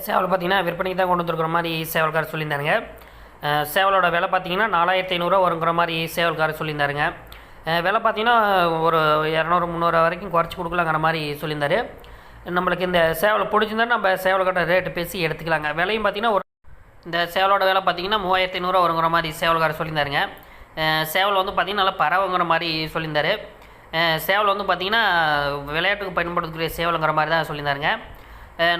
சேவல் பார்த்தீங்கன்னா விற்பனைக்கு தான் கொண்டு வந்துருக்கிற மாதிரி சேவல்கார் சொல்லியிருந்தாருங்க. சேவலோட விலை பார்த்தீங்கன்னா 4500 வருங்கிற மாதிரி சேவல்கார் சொல்லியிருந்தாருங்க. விலை பார்த்தீங்கன்னா ஒரு 200 300 வரைக்கும் குறைச்சி கொடுக்கலாங்கிற மாதிரி சொல்லியிருந்தாரு. நம்மளுக்கு இந்த சேவலை பிடிச்சிருந்தா நம்ம சேவல்கிட்ட ரேட்டு பேசி எடுத்துக்கலாங்க. விலையும் பார்த்தீங்கன்னா இந்த சேவலோட விலை பார்த்தீங்கன்னா 3500 வருங்கிற மாதிரி சேவல்கார் சொல்லியிருந்தாருங்க. சேவல் வந்து பார்த்திங்கன்னா நல்லா பறவைங்கிற மாதிரி சொல்லியிருந்தாரு. சேவல் வந்து பார்த்திங்கன்னா விளையாட்டுக்கு பயன்படுத்தக்கூடிய சேவலுங்கிற மாதிரி தான் சொல்லியிருந்தாருங்க.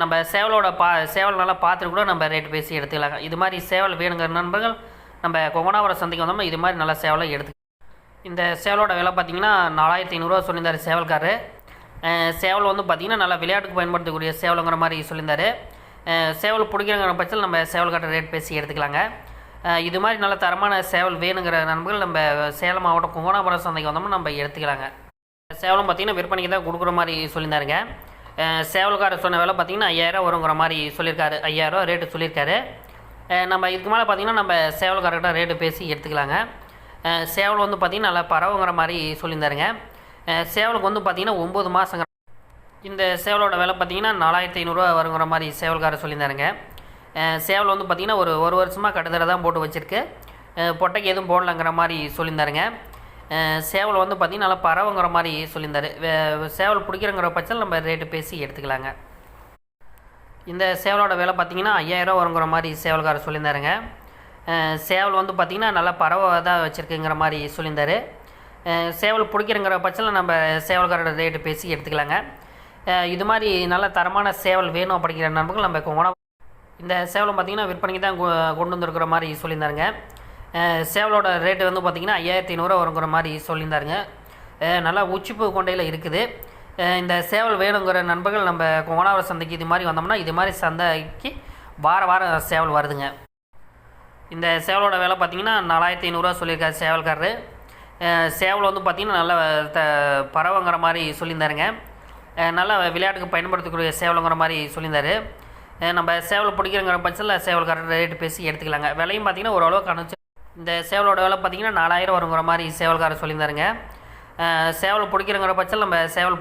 நம்ம சேவல் நல்லா பார்த்துட்டு கூட நம்ம ரேட்டு பேசி எடுத்துக்கலாங்க. இது மாதிரி சேவல் வேணுங்கிற நண்பர்கள் நம்ம கொங்கனாவரம் சந்தைக்கு வந்தோம்னா இது மாதிரி நல்ல சேவலை இந்த சேவலோட விலை பார்த்திங்கன்னா 4500 சொல்லியிருந்தார் சேவல்காரரு. சேவல் வந்து பார்த்திங்கன்னா நல்லா விளையாட்டுக்கு பயன்படுத்தக்கூடிய சேவலுங்கிற மாதிரி சொல்லியிருந்தார். சேவல் பிடிக்கிறங்கிற பட்சத்தில் நம்ம சேவல்காரர் ரேட் பேசி எடுத்துக்கலாங்க. இது மாதிரி நல்ல தரமான சேவல் வேணுங்கிற நண்பர்கள் நம்ம சேலம் மாவட்டம் கொங்கனாவரம் சந்தைக்கு வந்தோம்னா நம்ம எடுத்துக்கலாங்க. சேவலும் பார்த்திங்கன்னா விற்பனைக்கு தான் கொடுக்குற மாதிரி சொல்லியிருந்தாருங்க. சேவல்காரர் சொன்ன விலை பார்த்திங்கன்னா 5000 வருங்கிற மாதிரி சொல்லியிருக்காரு. 5000 ரேட்டு சொல்லியிருக்காரு. நம்ம இதுக்கு மேலே பார்த்திங்கன்னா நம்ம சேவல்காரர்கிட்ட ரேட்டு பேசி எடுத்துக்கலாங்க. சேவல் வந்து பார்த்திங்கன்னா நல்லா பறவைங்கிற மாதிரி சொல்லியிருந்தாருங்க. சேவலுக்கு வந்து பார்த்திங்கன்னா 9 மாதங்க. இந்த சேவலோட விலை பார்த்திங்கன்னா 4500 வருங்கிற மாதிரி சேவல்காரர் சொல்லியிருந்தாருங்க. சேவல் வந்து பார்த்திங்கன்னா ஒரு வருஷமாக கட்டுத்தரை தான் போட்டு வச்சுருக்கு. பொட்டைக்கு எதுவும் போடலங்கிற மாதிரி சொல்லியிருந்தாருங்க. சேவல் வந்து பார்த்திங்கன்னா நல்லா பறவைங்கிற மாதிரி சொல்லியிருந்தார். சேவல் பிடிக்கிறங்கிற பட்சத்தில் நம்ம ரேட்டு பேசி எடுத்துக்கலாங்க. இந்த சேவலோட விலை பார்த்திங்கன்னா 5000 வருங்கிற மாதிரி சேவல்காரர் சொல்லியிருந்தாருங்க. சேவல் வந்து பார்த்திங்கன்னா நல்லா பறவை தான் வச்சுருக்குங்கிற மாதிரி சொல்லியிருந்தார். சேவல் பிடிக்கிறங்கிற பட்சத்தில் நம்ம சேவல்காரோட ரேட்டு பேசி எடுத்துக்கலாங்க. இது மாதிரி நல்ல தரமான சேவல் வேணும் அப்படிங்கிற நண்பர்கள் நம்ம இந்த சேவலை பார்த்திங்கன்னா விற்பனைக்கு தான் கொண்டு வந்துருக்கிற மாதிரி சொல்லியிருந்தாருங்க. சேவலோட ரேட்டு வந்து பார்த்திங்கன்னா 5500 வருங்கிற மாதிரி சொல்லியிருந்தாருங்க. நல்லா உச்சிப்பு கொண்டையில் இருக்குது. இந்த சேவல் வேணுங்கிற நண்பர்கள் நம்ம கொங்கனாவரம் சந்தைக்கு இது மாதிரி வந்தோம்னா இது மாதிரி சந்தைக்கு வாரம் சேவல் வருதுங்க. இந்த சேவலோட விலை பார்த்திங்கன்னா 4500 சொல்லியிருக்காரு சேவல்காரரு. சேவல் வந்து பார்த்திங்கன்னா நல்லா பறவைங்கிற மாதிரி சொல்லியிருந்தாருங்க. நல்லா விளையாட்டுக்கு பயன்படுத்தக்கூடிய சேவலுங்கிற மாதிரி சொல்லியிருந்தார். நம்ம சேவல் பிடிக்கிறங்கிற பட்சத்தில் சேவல்காரர் ரேட்டு பேசி எடுத்துக்கலாங்க. விலையும் பார்த்திங்கன்னா ஓரளவுக்கு அனுப்பிச்சு இந்த சேவலோட விலை பார்த்திங்கன்னா 4000 வருங்கிற மாதிரி சேவல்காரர் சொல்லியிருந்தாருங்க. சேவல் பிடிக்கிறங்கிற பட்சத்தில் நம்ம சேவல்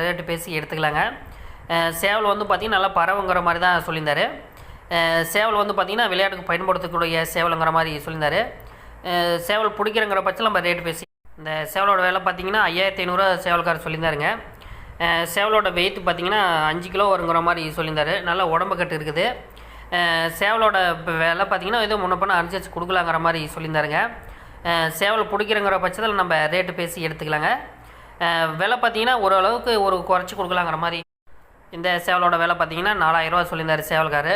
ரேட்டு பேசி எடுத்துக்கலாங்க. சேவல் வந்து பார்த்திங்கன்னா நல்லா பறவைங்கிற மாதிரி தான் சொல்லியிருந்தார். சேவல் வந்து பார்த்திங்கன்னா விளையாட்டுக்கு பயன்படுத்தக்கூடிய சேவலுங்கிற மாதிரி சொல்லியிருந்தார். சேவல் பிடிக்கிறங்கிற பட்சத்தில் நம்ம ரேட்டு பேசி இந்த சேவலோட விலை பார்த்திங்கன்னா 5500 சேவல்காரர் சொல்லியிருந்தாருங்க. சேவலோட வெயிட் பார்த்திங்கன்னா 5 கிலோ வருங்கிற மாதிரி சொல்லியிருந்தார். நல்லா உடம்பு கட்டு இருக்குது. சேவலோட விலை பார்த்திங்கன்னா ஏதோ முன்ன பண்ண அனுசரித்து கொடுக்கலாங்கிற மாதிரி சொல்லியிருந்தாருங்க. சேவல் பிடிக்கிறங்கிற பட்சத்தில் நம்ம ரேட்டு பேசி எடுத்துக்கலாங்க. விலை பார்த்திங்கன்னா ஓரளவுக்கு குறைச்சி கொடுக்கலாங்கிற மாதிரி இந்த சேவலோட விலை பார்த்திங்கன்னா 4000 சொல்லியிருந்தார் சேவல்கார்.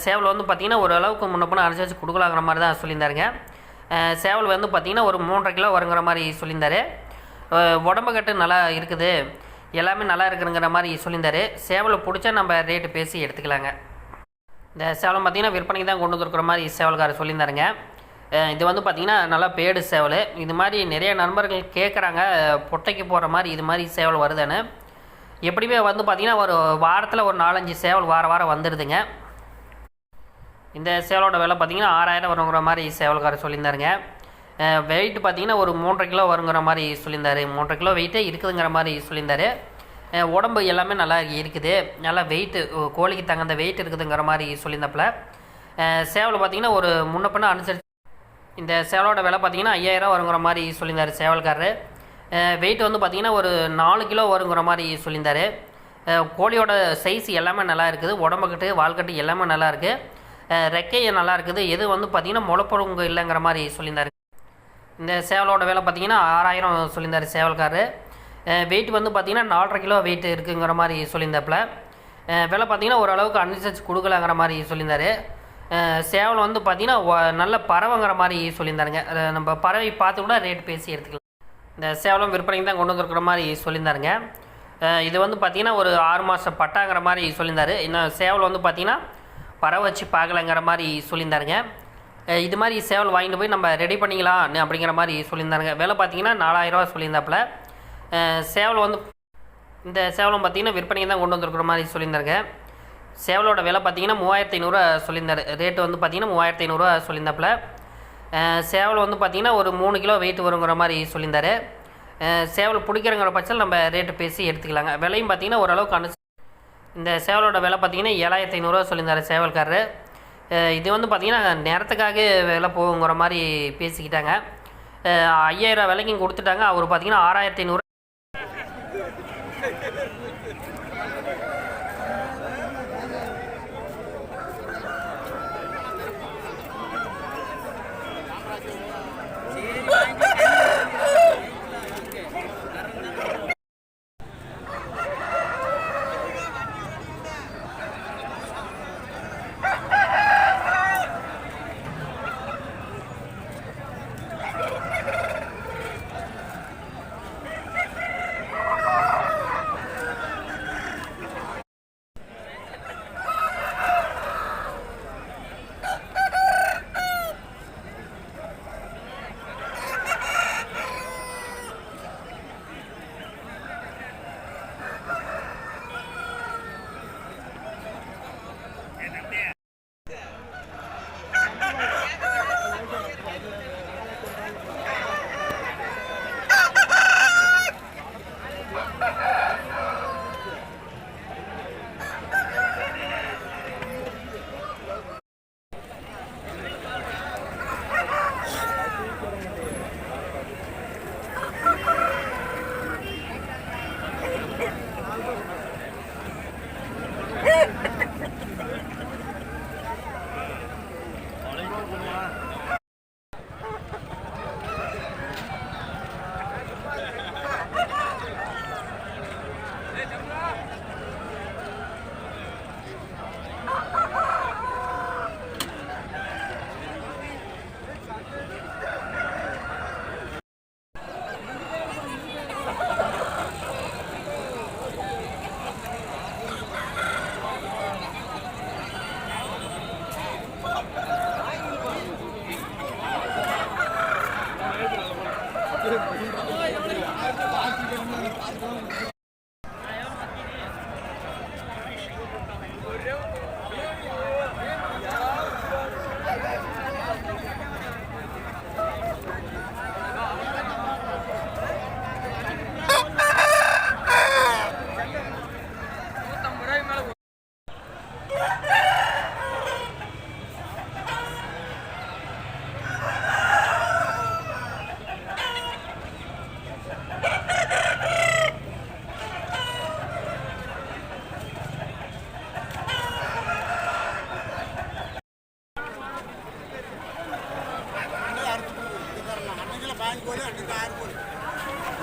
சேவல் வந்து பார்த்திங்கன்னா ஓரளவுக்கு முன்ன பண்ண அனுசரித்து கொடுக்கலாங்கிற மாதிரி தான் சொல்லியிருந்தாருங்க. சேவல் வந்து பார்த்திங்கன்னா 3.5 கிலோ வருங்கிற மாதிரி சொல்லியிருந்தார். உடம்பு கட்டு நல்லா இருக்குது, எல்லாமே நல்லா இருக்குங்கிற மாதிரி சொல்லியிருந்தார். சேவலை பிடிச்சா நம்ம ரேட்டு பேசி எடுத்துக்கலாங்க. இந்த சேவலம் பார்த்திங்கன்னா விற்பனைக்கு தான் கொண்டு வந்துருக்கிற மாதிரி சேவல்காரர் சொல்லியிருந்தாருங்க. இது வந்து பார்த்திங்கன்னா நல்லா பேடு சேவல். இது மாதிரி நிறைய நண்பர்கள் கேட்குறாங்க பொட்டைக்கு போகிற மாதிரி இது மாதிரி சேவல் வருதுன்னு. எப்படியுமே வந்து பார்த்திங்கன்னா ஒரு வாரத்தில் ஒரு 4-5 சேவல் வாரம் வந்துடுதுங்க. இந்த சேவலோட விலை பார்த்திங்கன்னா 6000 வருங்கிற மாதிரி சேவல்காரர் சொல்லியிருந்தாருங்க. வெயிட் பார்த்திங்கன்னா 3.5 கிலோ வருங்கிற மாதிரி சொல்லியிருந்தார். 3.5 கிலோ வெயிட்டே இருக்குதுங்கிற மாதிரி சொல்லியிருந்தார். உடம்பு எல்லாமே நல்லா இருக்குது, நல்லா வெயிட்டு கோழிக்கு தகுந்த வெயிட் இருக்குதுங்கிற மாதிரி சொல்லியிருந்தாப்புல. சேவல் பார்த்திங்கன்னா முன்ன பின்ன அனுசரித்து இந்த சேவலோட விலை பார்த்திங்கன்னா 5000 வருங்கிற மாதிரி சொல்லியிருந்தார் சேவல்காரரு. வெயிட் வந்து பார்த்திங்கன்னா 4 கிலோ வருங்கிற மாதிரி சொல்லியிருந்தார். கோழியோட சைஸ் எல்லாமே நல்லா இருக்குது, உடம்புக்கட்டு வால்கட்டு எல்லாமே நல்லா இருக்குது, ரெக்கையை நல்லா இருக்குது. எது வந்து பார்த்திங்கன்னா முளைப்பொழுங்கு இல்லைங்கிற மாதிரி சொல்லியிருந்தார். இந்த சேவலோட விலை பார்த்திங்கன்னா 6000 சொல்லியிருந்தார் சேவல்காரரு. வெயிட் வந்து பார்த்திங்கன்னா 4.5 கிலோ வெயிட் இருக்குங்கிற மாதிரி சொல்லியிருந்தாப்புல. விலை பார்த்திங்கன்னா ஓரளவுக்கு அனுசரித்து கொடுக்கலாங்கிற மாதிரி சொல்லியிருந்தார். சேவல் வந்து பார்த்திங்கன்னா நல்ல பறவைங்கிற மாதிரி சொல்லியிருந்தாருங்க. நம்ம பறவை பார்த்து கூட ரேட் பேசி எடுத்துக்கலாம். இந்த சேவலும் விற்பனைக்கு தான் கொண்டு வந்துருக்கிற மாதிரி சொல்லியிருந்தாருங்க. இது வந்து பார்த்திங்கன்னா 6 மாதம் பட்டாங்கிற மாதிரி சொல்லியிருந்தார். இன்னும் சேவல் வந்து பார்த்திங்கன்னா பறவை வச்சு பார்க்கலங்கிற மாதிரி சொல்லியிருந்தாருங்க. இது மாதிரி சேவல் வாங்கிட்டு போய் நம்ம ரெடி பண்ணிக்கலாம் அப்படிங்கிற மாதிரி சொல்லியிருந்தாருங்க. விலை பார்த்திங்கன்னா 4000 சொல்லியிருந்தாப்புல. சேவல் வந்து இந்த சேவலம் பார்த்திங்கன்னா விற்பனைக்கு தான் கொண்டு வந்துருக்கிற மாதிரி சொல்லியிருந்தாருங்க. சேவலோட விலை பார்த்திங்கன்னா 3500 சொல்லியிருந்தார். ரேட்டு வந்து பார்த்திங்கன்னா 3500 சொல்லியிருந்தாப்புல. சேவல் வந்து பார்த்திங்கன்னா 3 கிலோ வெயிட் வருங்கிற மாதிரி சொல்லியிருந்தார். சேவல் பிடிக்கிறங்கிற பட்சத்தில் நம்ம ரேட்டு பேசி எடுத்துக்கலாங்க. விலையும் பார்த்திங்கன்னா ஓரளவுக்கு இந்த சேவலோட விலை பார்த்தீங்கன்னா 7500 சொல்லியிருந்தார் சேவல்காரரு. இது வந்து பார்த்திங்கன்னா நேரத்துக்காக விலை போகுங்கிற மாதிரி பேசிக்கிட்டாங்க. 5000 விலைக்கும் கொடுத்துட்டாங்க. அவர் பார்த்திங்கன்னா 6500.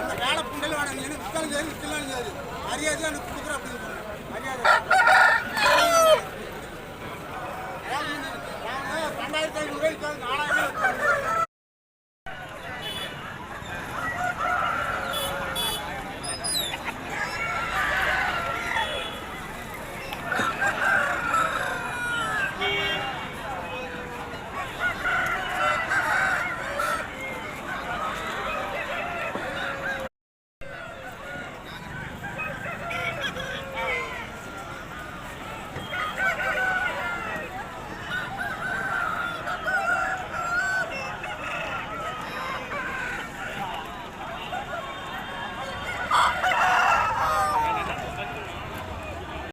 அந்த வேலை புண்டல் வாடகை விற்கலாம் சரி விற்கலாம் சரி மரியாதையாக